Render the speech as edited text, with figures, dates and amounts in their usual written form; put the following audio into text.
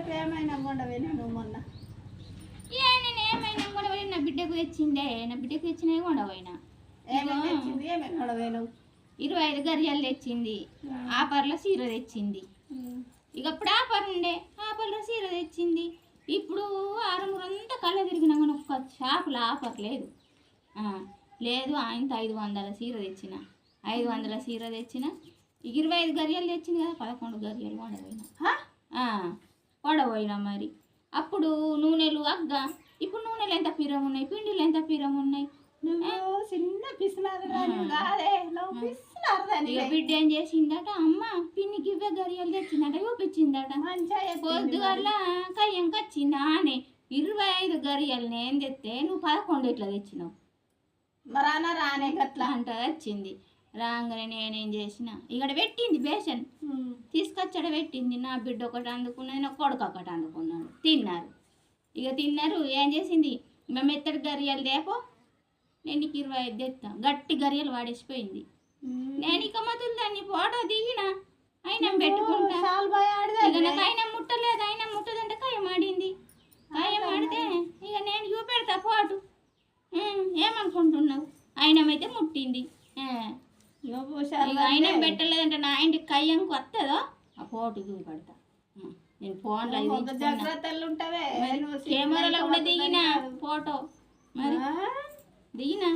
రేపు ఏమైనా కొండవే నువ్వు మొన్న నేను ఏమైనా కొండపోయి నా బిడ్డకు తెచ్చిందే నా బిడ్డకు తెచ్చినవి కొండపోయినా ఏమేమి తెచ్చింది ఏమేమి కొండవే నువ్వు 25 గరియాలు తెచ్చింది ఆపర్లో చీర తెచ్చింది ఇక అప్పుడు ఆపర్ ఉండే ఆపర్లో చీర తెచ్చింది ఇప్పుడు ఆరుమూరంతా కళ్ళ తిరిగినా కానీ ఒక్క షాపులో ఆఫర్ లేదు లేదు ఆయనతో 500 చీర తెచ్చిన 500 చీర తెచ్చిన 25 గరియాలు తెచ్చింది కదా 11 గరియాలు కొడబోయినా మరి అప్పుడు నూనెలు అగ్గ ఇప్పుడు నూనెలు ఎంత పిరం ఉన్నాయి పిండిలు ఎంత పిరం ఉన్నాయి చిన్న పిసినారు ఇక బిడ్డ ఏం చేసిందట అమ్మ పిన్నికి ఇవే గరియాలు తెచ్చిందట చూపించిందట పొద్దుగల కయ్యంకి వచ్చింది ఆనే 25 గరియాలు నేను తెస్తే నువ్వు 11 ఇట్లా తెచ్చినావు మరానా రానే గట్లా అంట వచ్చింది రాగానే నేనేం చేసిన ఇక్కడ పెట్టింది బేసన్ తీసుకొచ్చాడ పెట్టింది నా బిడ్డ ఒకటి అందుకున్నది నా కొడుకు ఒకటి అందుకున్నాడు తిన్నారు ఇక తిన్నారు ఏం చేసింది మేము మెత్తడి గరియాలు దేపో నేను నీకు 25 తెస్తా గట్టి గరియాలు వాడేసిపోయింది నేను ఇక మతులు దాన్ని ఫోటో దిగిన అయినా పెట్టుకుంటా ఇక నాకు అయినా ముట్టలేదు అయినా ముట్టదంటే కాయం ఆడింది కాయం ఆడితే ఇక నేను చూపెడతా ఫోటో ఏమనుకుంటున్నావు అయినమైతే ముట్టింది అయినా పెట్టలేదంటే నా ఇంటికి కయ్యంకి వస్తుందో ఆ ఫోటో చూపెడతా నేను ఫోన్లో జాగ్రత్తలు ఉంటావే కెమెరాలో కూడా దిగిన ఫోటో మరి దిగినా